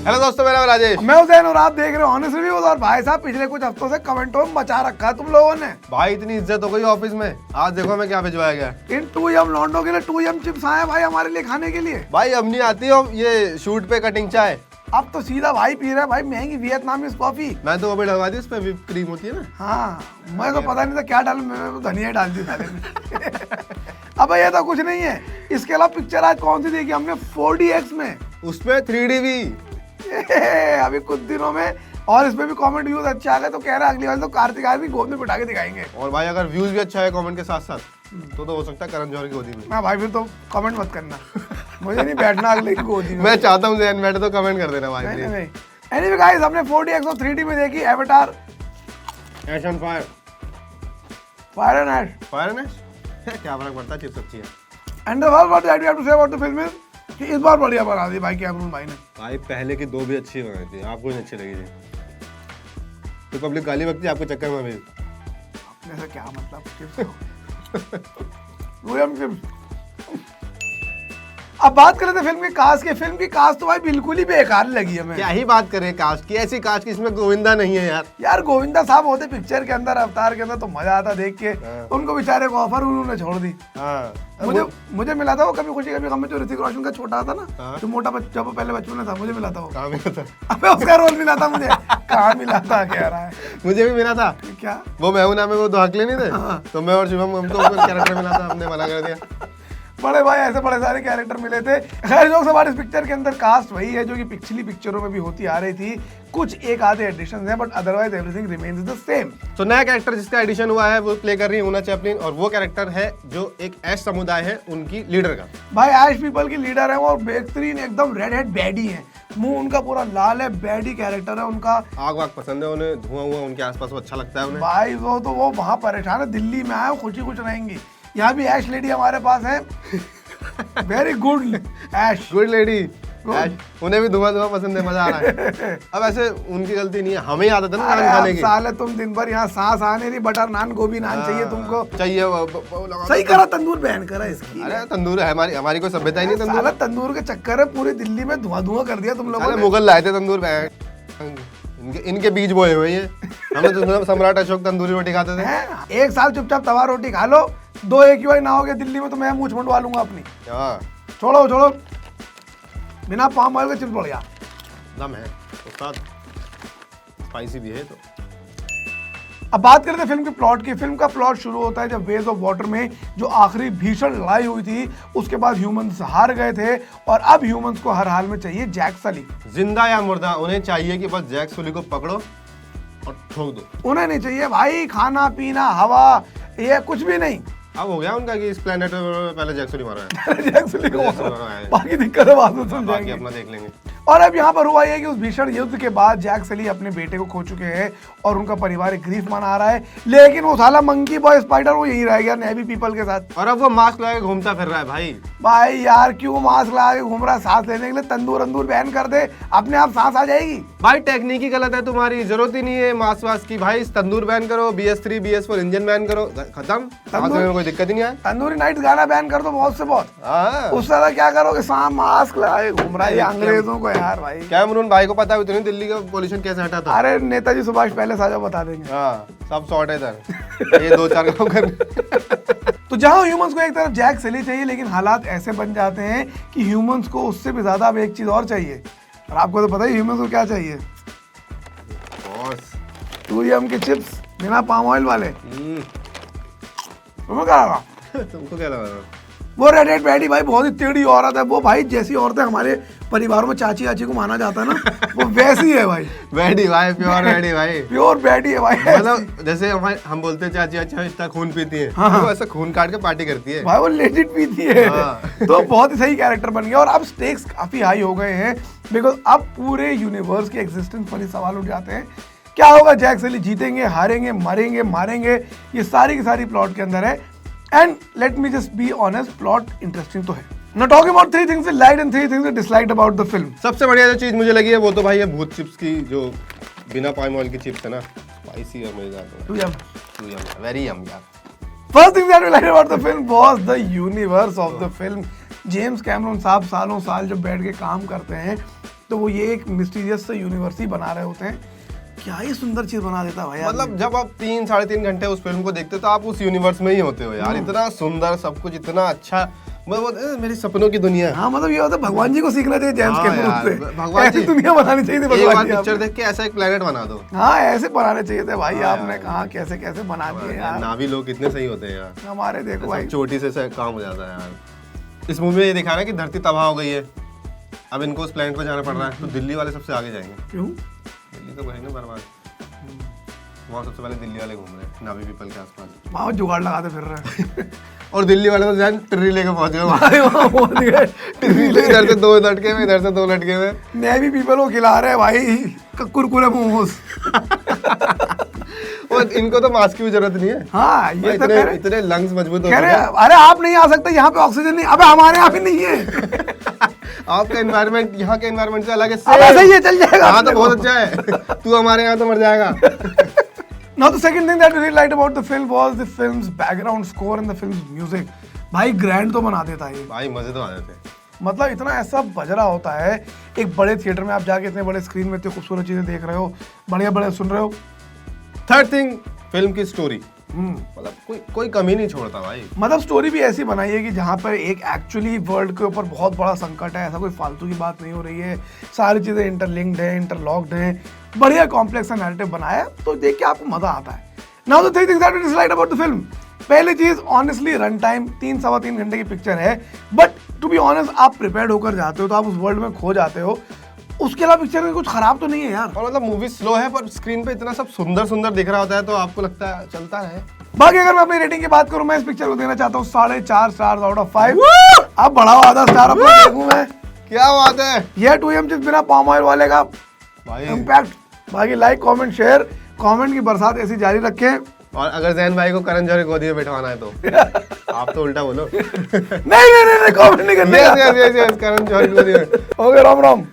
Hello दोस्तों, मेरा नाम राजेश। मैं हुसैन और आप देख रहे हो ऑनेस्ट रिव्यूज। और भाई साहब पिछले कुछ हफ्तों से कमेंटों में मचा रखा है तुम लोगों ने। भाई इतनी इज्जत हो गई ऑफिस में, आज देखो हमें क्या भिजवाया गया। इन 2M लॉन्डो के लिए 2M चिप्स आए भाई हमारे लिए खाने के लिए। भाई अब नहीं आती हो ये शूट पे कटिंग चाय। अब तो सीधा भाई पी रहे हैं भाई महंगी वियतनामीज कॉफी। मैं तो वो भी डलवा दी, उस पे व्हिप क्रीम होती है ना। हाँ मैं तो पता नहीं था क्या डाल, मैं तो धनिया ही डाल दी पहले में। अब ये तो कुछ नहीं है। इसके अलावा पिक्चर आज कौन सी देखी हमने 4DX में, उस पे 3D भी अभी कुछ दिनों में। और इसमें भी कमेंट व्यूज अच्छे आ गए तो कह रहे हैं अगली बार तो कार्तिक आर्मी गोद में बिठा के दिखाएंगे। और भाई अगर व्यूज भी अच्छा है कमेंट के साथ साथ तो हो सकता है करण जौहर की गोदी में। ना भाई फिर तो कमेंट मत करना, मुझे नहीं बैठना अगले की गोदी में। मैं चाहता हूँ जैन बैठे तो कमेंट कर देना भाई। नहीं। एनीवे गाइस, हमने 4DX और 3D में देखी Avatar ash and fire. Fire and ash. Fire and ash क्या फर्क पड़ता है, चिप्स अच्छी है। And the first what that we have to say about the film is कि इस बार बढ़िया बना दी भाई कैमरून भाई ने। भाई पहले की 2 भी अच्छी बनाई थी, आपको नहीं अच्छी लगी थी तो पब्लिक गाली बकती आपके चक्कर में भी। अपने से क्या मतलब चिप्स। वुयम चिप्स। अब बात करें तो फिल्म की कास्ट की। फिल्म की कास्ट तो भाई बिल्कुल ही बेकार लगी हमें। क्या ही बात करें कास्ट की, ऐसी कास्ट की इसमें गोविंदा नहीं है यार। यार गोविंदा साहब होते पिक्चर के अंदर, अवतार के अंदर तो मजा आता देख के। उनको बेचारे को ऑफर उन्होंने छोड़ दी। मुझे मिला था वो कभी खुशी कभी गम में जो ऋतिक रोशन का छोटा था ना, जो मोटा बच्चा, जब पहले बचपन में था, मुझे मिला था वो। कहाँ मिला था? अबे उसका रोल मिला था मुझे। कहाँ मिला था कह रहा है। मुझे भी मिला था। क्या वो महूना में वो दो हकले नहीं थे, तो मैं और शिवम हमको कैरेक्टर मिला था, हमने मना कर दिया। बड़े भाई ऐसे बड़े सारे कैरेक्टर मिले थे। खैर जो हमारे इस पिक्चर के अंदर कास्ट वही है जो कि पिछली पिक्चरों में भी होती आ रही थी। कुछ एक आधे एडिशंस हैं but otherwise everything remains the same. तो नया कैरेक्टर जिसका एडिशन हुआ है वो प्ले कर रही है ऊना चैपलिन, और वो कैरेक्टर है जो एक ऐश समुदाय है उनकी लीडर का। भाई ऐश पीपल की लीडर है वो, बेहतरीन एकदम रेड हेड बैडी है। मुंह उनका पूरा लाल है, बैडी कैरेक्टर है उनका। आग वाग पसंद है उन्हें, धुआं हुआ उनके आसपास वो अच्छा लगता है उन्हें। भाई वो वहाँ परेशान है, दिल्ली में आए खुशी खुश रहेंगी। यहाँ भी ऐश लेडी हमारे पास है। वेरी गुड ऐश, गुड लेडी ऐश। उन्हें भी धुआं पसंद है, मजा आ रहा है। अब ऐसे उनकी गलती नहीं है, हमें आदत है ना नान खाने की। साले तुम दिन भर यहाँ सांस आने नहीं, बटर नान गोभी नान चाहिए तुमको। चाहिए सही करा, तंदूर बैन करा इसकी। अरे तंदूर है हमारी कोई सभ्यता ही नहीं। तंदूर तंदूर के चक्कर है पूरी दिल्ली में धुआं कर दिया तुम लोगों ने। मुगल लाए थे तंदूर बैन, इनके बीज बोए हुए हैं। हमें तो सम्राट अशोक तंदूरी रोटी खाते थे। एक साल चुपचाप तवा रोटी खा लो, 2 AQI ना हो गए दिल्ली में तो मैं मूंछ मुंडवा लूंगा अपनी। छोड़ो बिना पाम ऑयल के चिप्स बढ़िया दम है उस्ताद, स्पाइसी भी है। तो अब बात करते हैं फिल्म के प्लॉट की। फिल्म का प्लॉट शुरू होता है जब वेज ऑफ वाटर में जो आखिरी भीषण लड़ाई हुई थी, उसके बाद ह्यूमंस हार गए थे और अब ह्यूमंस को हर हाल में चाहिए जैक सली। जिंदा या मुर्दा, उन्हें चाहिए कि बस जैक सली को पकड़ो और ठोक दो। उन्हें नहीं चाहिए भाई खाना पीना हवा, ये कुछ भी नहीं। अब हो गया उनका कि इस प्लेनेट में पहले जैक सली मारा है। जैक सली को बाकी दिक्कत है बाद में समझाएंगे, अपना देख लेंगे। और अब यहाँ पर हुआ है कि उस भीषण युद्ध के बाद जैक सली अपने बेटे को खो चुके हैं और उनका परिवार एक ग्रीफ मना रहा है। लेकिन वो साला मंकी बॉय स्पाइडर वो यही रह गया नेवी पीपल के साथ। और अब वो मास्क लगा के घूमता फिर रहा है। भाई यार क्यों मास्क लगा के घूम रहा है? सांस लेने के लिए तंदूर बैन कर दे, अपने आप सांस आ जाएगी। भाई टेक्निक ही गलत है तुम्हारी, जरूरत ही नहीं है मास्क वास्क की। भाई तंदूर बैन करो, BS3 BS4 इंजन बैन करो, खत्म, कोई दिक्कत ही नहीं है। तंदूरी नाइट्स गाना बैन कर दो बहुत से बहुत। उससे ज्यादा क्या करोगे? सांप मास्क लगाए घूम रहा है अंग्रेजों को यार। भाई क्या मुरून भाई को पता है उतनी दिल्ली का पॉल्यूशन कैसे हटा था? अरे नेताजी सुभाष पहले साझा बता देंगे। सब सॉर्ट है इधर। ये 2-4 काम कर। तो जहां ह्यूमंस को एक तरफ जैक सली चाहिए, लेकिन हालात ऐसे बन जाते हैं कि ह्यूमंस को उससे भी ज्यादा अब एक चीज और चाहिए। और आपको तो पता ही ह्यूमंस को क्या चाहिए? टूरियम के चिप्स बिना पाम ऑयल वाले। तुम्हें क्या लगा? तुमको क्या लगा? वो रेड हेड बैडी भाई बहुत ही टेढ़ी औरत है वो। भाई जैसी औरतें हमारे परिवारों में चाची आची को माना जाता है ना, वो वैसी है भाई। बैडी भाई, प्योर बैडी भाई, प्योर बैडी है भाई। मतलब जैसे हम बोलते हैं चाची अच्छा इतना खून पीती है, वो ऐसा खून काट के पार्टी करती है भाई, वो लेजिट पीती है। तो बहुत ही सही कैरेक्टर बन गया। और अब स्टेक्स काफी हाई हो गए हैं बिकॉज अब पूरे यूनिवर्स के एग्जिस्टेंस पर ही सवाल उठ जाते हैं। क्या होगा? जैक सली जीतेंगे, हारेंगे, मरेंगे, मारेंगे? ये सारी की सारी प्लॉट के अंदर है। And let me just be honest, plot interesting तो है। Now talking about 3 things we liked and 3 things we disliked about the film. सबसे बढ़िया जो चीज मुझे लगी है वो तो भाई है भूत चिप्स की, जो बिना पाम ऑयल की चिप्स है ना, स्पाइसी और मजेदार। वेरी यम यार। First thing that we liked about the film was the universe of the film. James Cameron साहब सालों साल जब बैठ के काम करते हैं तो वो ये एक मिस्टीरियस से यूनिवर्स ही बना रहे होते हैं। क्या ही सुंदर चीज बना देता भाई। मतलब जब आप 3-3.5 घंटे उस फिल्म को देखते हो तो आप उस यूनिवर्स में ही होते हो यार। इतना सुंदर सब कुछ, इतना अच्छा, मतलब मेरी सपनों की दुनिया है। हाँ मतलब ये होता है भगवान जी को सीखना चाहिए जेम्स हाँ कैमरून यार, से। भगवान ऐसी जी दुनिया बनानी चाहिए थी एक भगवान बार जी पिक्चर आपने। देख के ऐसा एक प्लेनेट बना दो। हाँ ऐसे बनाने चाहिए थे भाई हाँ आपने। यार। कहा कैसे कैसे बना दिए यार। नावी लोग कितने सही होते हैं यार। हमारे देखो भाई सब चोटी से काम हो जाता है यार। इस मूवी में ये दिखा रहा है कि धरती तबाह हो गई है, अब इनको उस प्लेनेट पर जाना पड़ रहा है, तो दिल्ली वाले सबसे आगे जाएंगे। क्यों? दिल्ली तो कहीं ना बर्बाद, वहाँ सबसे पहले दिल्ली वाले घूम रहे हैं नावी पीपल के आसपास। वहाँ जुगाड़ लगाते फिर रहे हैं। और दिल्ली वाले तो जान ट्री लेके पहुंच गए वहाँ। भाई वहाँ पहुंच गए। इधर से 2 लटके में, इधर से 2 लटके में। नेवी पीपल को खिला रहे हैं भाई कुरकुरे मोमोज। और इनको तो मास्क की भी जरूरत नहीं है। हाँ ये तो कह रहे इतने लंग्स मजबूत कह होते रहे हैं। अरे आप नहीं आ सकते यहाँ पे ऑक्सीजन नहीं। अबे हमारे यहाँ भी नहीं है। आपका एनवायरनमेंट यहाँ के एनवायरनमेंट से अलग है। अब ऐसा ही है, चल जाएगा। हाँ तो बहुत अच्छा है। तू हमारे यहाँ तो मर जाएगा। Now the second thing that I really liked about the film was the film's background score and the film's music. भाई ग्रैंड तो बना देता है ये। भाई मजे तो आ जाते हैं। मतलब इतना ऐसा बज रहा होता है एक बड़े थिएटर में, आप जाके इतने बड़े स्क्रीन में इतनी खूबसूरत चीजें देख रहे हो, बढ़िया बढ़िया सुन रहे हो। थर्ड थिंग, फिल्म की स्टोरी। मतलब कोई कमी नहीं छोड़ता भाई। मतलब स्टोरी भी ऐसी बनाई है कि जहाँ पर एक एक्चुअली वर्ल्ड के ऊपर बहुत बड़ा संकट है, ऐसा कोई फालतू की बात नहीं हो रही है। सारी चीज़ें इंटरलिंक्ड है, इंटरलॉक्ड है, बढ़िया कॉम्प्लेक्स नैरेटिव बनाया है, तो देख के आपको मजा आता है। Now the things that we dislike about the film. पहली चीज ऑनेस्टली रन टाइम 3-3.25 घंटे की पिक्चर है, बट टू बी ऑनेस्ट आप प्रिपेयर्ड होकर जाते हो तो आप उस वर्ल्ड में खो जाते हो। उसके अलावा पिक्चर में कुछ खराब तो नहीं है यार। और मतलब मूवी स्लो है पर स्क्रीन पे इतना सब सुंदर सुंदर दिख रहा होता है तो आपको लगता है चलता रहे। बाकी अगर मैं अपनी रेटिंग की बात करूं, मैं इस पिक्चर को देना चाहता हूँ 4.5 स्टार आउट ऑफ 5। अब बढ़ाओ आधा स्टार अपना देखूं मैं। क्या बात है ये 2M चिप्स बिना पाम ऑयल वाले का भाई। इम्पैक्ट। बाकी लाइक कमेंट शेयर, कमेंट की बरसात ऐसी जारी रखें। और अगर जैन भाई को करण जौहर की गोदी में बैठवाना है तो आप तो उल्टा बोलो। नहीं कमेंट नहीं करने का। करण जौहर की गोदी में। ओके राम राम।